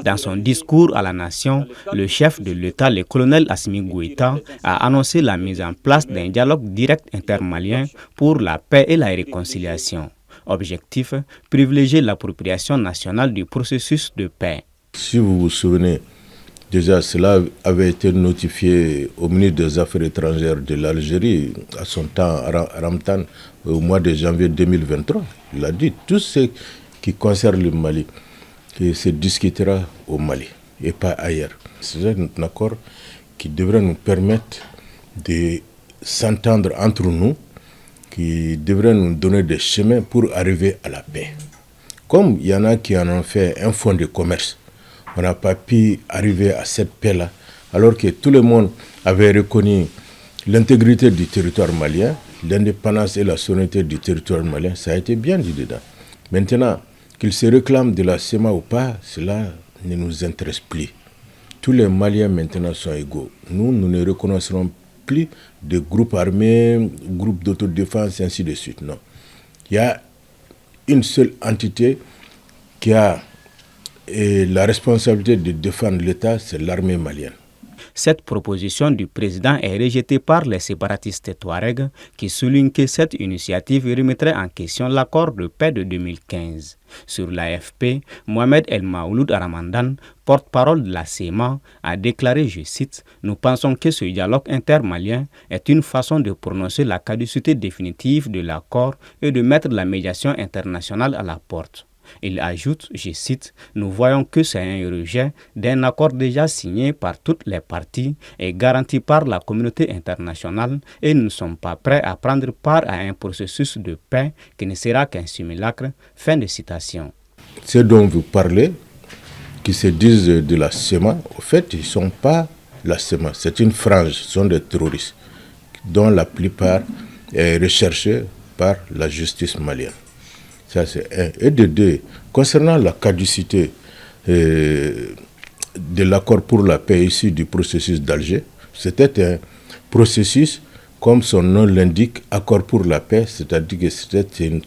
Dans son discours à la nation, le chef de l'État, le colonel Assimi Goïta, a annoncé la mise en place d'un dialogue direct intermalien pour la paix et la réconciliation. Objectif, privilégier l'appropriation nationale du processus de paix. Si vous vous souvenez, déjà cela avait été notifié au ministre des Affaires étrangères de l'Algérie, à son temps, à Ramtan, au mois de janvier 2023. Il a dit tout ce qui concerne le Mali, que se discutera au Mali et pas ailleurs. C'est un accord qui devrait nous permettre de s'entendre entre nous, qui devrait nous donner des chemins pour arriver à la paix. Comme il y en a qui en ont fait un fonds de commerce, on n'a pas pu arriver à cette paix-là, alors que tout le monde avait reconnu l'intégrité du territoire malien, l'indépendance et la souveraineté du territoire malien, ça a été bien dit dedans. Maintenant, qu'ils se réclament de la CEMA ou pas, cela ne nous intéresse plus. Tous les Maliens maintenant sont égaux. Nous ne reconnaîtrons plus de groupes armés, groupes d'autodéfense, ainsi de suite. Non. Il y a une seule entité qui a la responsabilité de défendre l'État, c'est l'armée malienne. Cette proposition du président est rejetée par les séparatistes Touaregs qui soulignent que cette initiative remettrait en question l'accord de paix de 2015. Sur l'AFP, Mohamed El Maouloud Aramandan, porte-parole de la CEMA, a déclaré, je cite, « Nous pensons que ce dialogue intermalien est une façon de prononcer la caducité définitive de l'accord et de mettre la médiation internationale à la porte. » Il ajoute, je cite, « Nous voyons que c'est un rejet d'un accord déjà signé par toutes les parties et garanti par la communauté internationale et nous ne sommes pas prêts à prendre part à un processus de paix qui ne sera qu'un simulacre. » Fin de citation. Ceux dont vous parlez, qui se disent de la CEMA, au fait, ils ne sont pas la CEMA. C'est une frange, ce sont des terroristes dont la plupart est recherchée par la justice malienne. Ça, c'est un. Et de deux, concernant la caducité de l'accord pour la paix issu du processus d'Alger, c'était un processus, comme son nom l'indique, accord pour la paix, c'est-à-dire que c'était une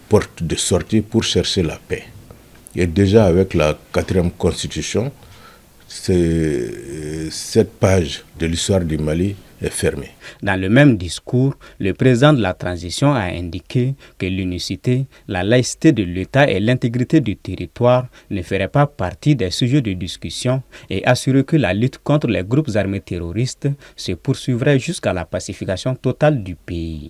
porte de sortie pour chercher la paix. Et déjà avec la 4e constitution, cette page de l'histoire du Mali est fermée. Dans le même discours, le président de la transition a indiqué que l'unicité, la laïcité de l'État et l'intégrité du territoire ne feraient pas partie des sujets de discussion et assuré que la lutte contre les groupes armés terroristes se poursuivrait jusqu'à la pacification totale du pays.